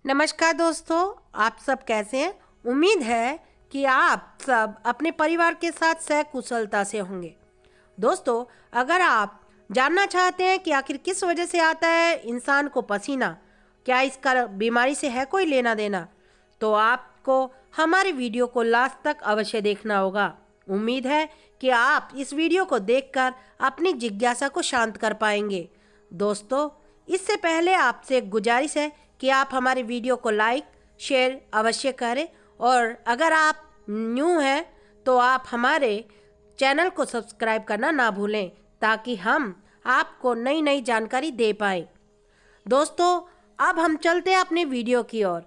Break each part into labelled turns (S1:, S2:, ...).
S1: नमस्कार दोस्तों, आप सब कैसे हैं। उम्मीद है कि आप सब अपने परिवार के साथ सकुशलता से होंगे। दोस्तों, अगर आप जानना चाहते हैं कि आखिर किस वजह से आता है इंसान को पसीना, क्या इसका बीमारी से है कोई लेना देना, तो आपको हमारे वीडियो को लास्ट तक अवश्य देखना होगा। उम्मीद है कि आप इस वीडियो को देखकर अपनी जिज्ञासा को शांत कर पाएंगे। दोस्तों, इससे पहले आपसे एक गुजारिश है कि आप हमारे वीडियो को लाइक शेयर अवश्य करें, और अगर आप न्यू हैं तो आप हमारे चैनल को सब्सक्राइब करना ना भूलें, ताकि हम आपको नई नई जानकारी दे पाएँ। दोस्तों, अब हम चलते हैं अपने वीडियो की ओर।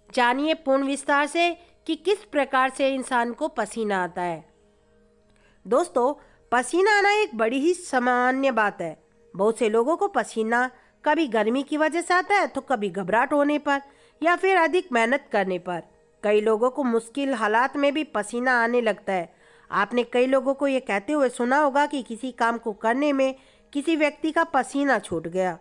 S1: जानिए पूर्ण विस्तार से कि किस प्रकार से इंसान को पसीना आता है। दोस्तों, पसीना आना एक बड़ी ही सामान्य बात है। बहुत से लोगों को पसीना कभी गर्मी की वजह से आता है, तो कभी घबराहट होने पर या फिर अधिक मेहनत करने पर। कई लोगों को मुश्किल हालात में भी पसीना आने लगता है। आपने कई लोगों को ये कहते हुए सुना होगा कि किसी काम को करने में किसी व्यक्ति का पसीना छूट गया।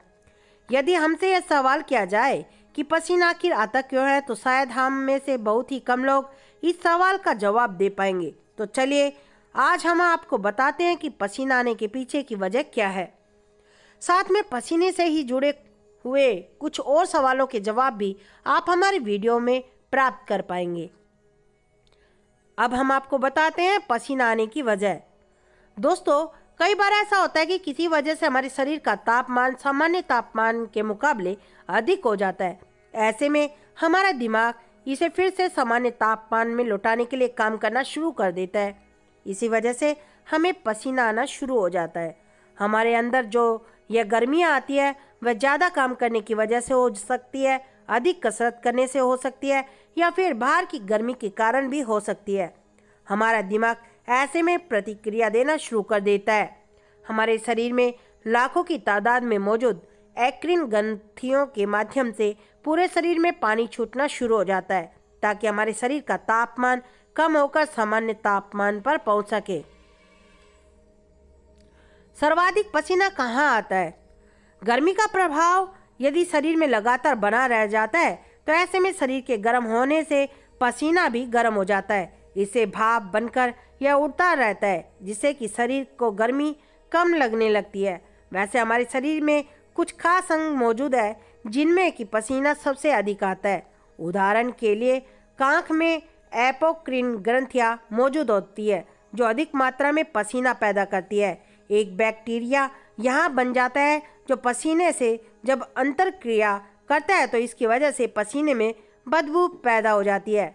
S1: यदि हमसे यह सवाल किया जाए कि पसीना आखिर आता क्यों है, तो शायद हम में से बहुत ही कम लोग इस सवाल का जवाब दे पाएंगे। तो चलिए आज हम आपको बताते हैं कि पसीना आने के पीछे की वजह क्या है। साथ में पसीने से ही जुड़े हुए कुछ और सवालों के जवाब भी आप हमारे वीडियो में प्राप्त कर पाएंगे। अब हम आपको बताते हैं पसीना आने की वजह। दोस्तों, कई बार ऐसा होता है कि किसी वजह से हमारे शरीर का तापमान सामान्य तापमान के मुकाबले अधिक हो जाता है। ऐसे में हमारा दिमाग इसे फिर से सामान्य तापमान में लौटाने के लिए काम करना शुरू कर देता है। इसी वजह से हमें पसीना आना शुरू हो जाता है। हमारे अंदर जो यह गर्मियाँ आती है वह ज़्यादा काम करने की वजह से हो सकती है, अधिक कसरत करने से हो सकती है, या फिर बाहर की गर्मी के कारण भी हो सकती है। हमारा दिमाग ऐसे में प्रतिक्रिया देना शुरू कर देता है। हमारे शरीर में लाखों की तादाद में मौजूद एक्रिन ग्रंथियों के माध्यम से पूरे शरीर में पानी छूटना शुरू हो जाता है, ताकि हमारे शरीर का तापमान कम होकर सामान्य तापमान पर पहुंच सके। सर्वाधिक पसीना कहाँ आता है? गर्मी का प्रभाव यदि शरीर में लगातार बना रह जाता है, तो ऐसे में शरीर के गर्म होने से पसीना भी गर्म हो जाता है। इससे भाप बनकर यह उड़ता रहता है, जिससे कि शरीर को गर्मी कम लगने लगती है। वैसे हमारे शरीर में कुछ खास अंग मौजूद है जिनमें कि पसीना सबसे अधिक आता है। उदाहरण के लिए कांख में एपोक्रिन ग्रंथियां मौजूद होती है, जो अधिक मात्रा में पसीना पैदा करती है। एक बैक्टीरिया यहाँ बन जाता है जो पसीने से जब अंतरक्रिया करता है, तो इसकी वजह से पसीने में बदबू पैदा हो जाती है।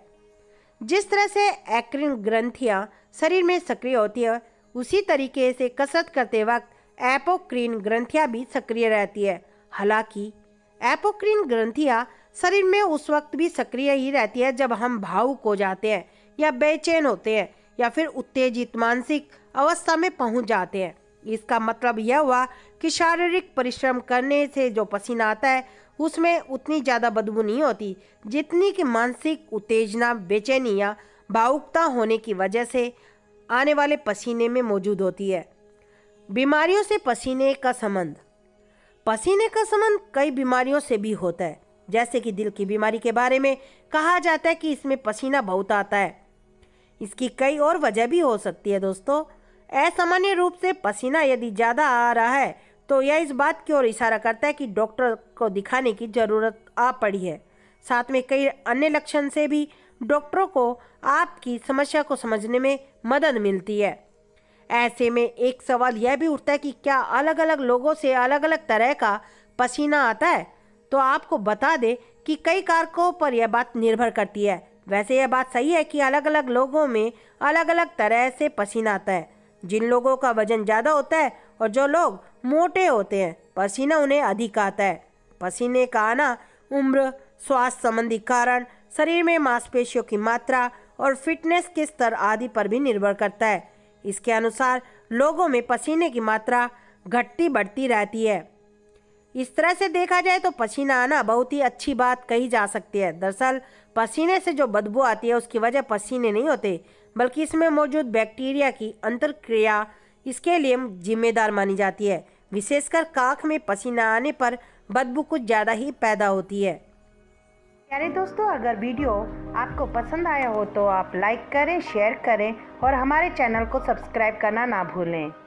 S1: जिस तरह से एक्रिन ग्रंथियाँ शरीर में सक्रिय होती है, उसी तरीके से कसरत करते वक्त एपोक्रिन ग्रंथियाँ भी सक्रिय रहती है। हालांकि एपोक्रिन ग्रंथियाँ शरीर में उस वक्त भी सक्रिय ही रहती है जब हम भावुक हो जाते हैं या बेचैन होते हैं या फिर उत्तेजित मानसिक अवस्था में पहुंच जाते हैं। इसका मतलब यह हुआ कि शारीरिक परिश्रम करने से जो पसीना आता है उसमें उतनी ज़्यादा बदबू नहीं होती जितनी कि मानसिक उत्तेजना, बेचैनी या भावुकता होने की वजह से आने वाले पसीने में मौजूद होती है। बीमारियों से पसीने का संबंध। पसीने का संबंध कई बीमारियों से भी होता है। जैसे कि दिल की बीमारी के बारे में कहा जाता है कि इसमें पसीना बहुत आता है। इसकी कई और वजह भी हो सकती है। दोस्तों, असामान्य रूप से पसीना यदि ज़्यादा आ रहा है तो यह इस बात की ओर इशारा करता है कि डॉक्टर को दिखाने की ज़रूरत आ पड़ी है। साथ में कई अन्य लक्षण से भी डॉक्टरों को आपकी समस्या को समझने में मदद मिलती है। ऐसे में एक सवाल यह भी उठता है कि क्या अलग अलग लोगों से अलग अलग तरह का पसीना आता है? तो आपको बता दें कि कई कारकों पर यह बात निर्भर करती है। वैसे यह बात सही है कि अलग अलग लोगों में अलग अलग तरह से पसीना आता है। जिन लोगों का वजन ज़्यादा होता है और जो लोग मोटे होते हैं, पसीना उन्हें अधिक आता है। पसीने का आना उम्र, स्वास्थ्य संबंधी कारण, शरीर में मांसपेशियों की मात्रा और फिटनेस के स्तर आदि पर भी निर्भर करता है। इसके अनुसार लोगों में पसीने की मात्रा घटती बढ़ती रहती है। इस तरह से देखा जाए तो पसीना आना बहुत ही अच्छी बात कही जा सकती है। दरअसल पसीने से जो बदबू आती है उसकी वजह पसीने नहीं होते, बल्कि इसमें मौजूद बैक्टीरिया की अंतरक्रिया इसके लिए जिम्मेदार मानी जाती है। विशेषकर काख में पसीना आने पर बदबू कुछ ज़्यादा ही पैदा होती है। प्यारे दोस्तों, अगर वीडियो आपको पसंद आया हो तो आप लाइक करें, शेयर करें और हमारे चैनल को सब्सक्राइब करना ना भूलें।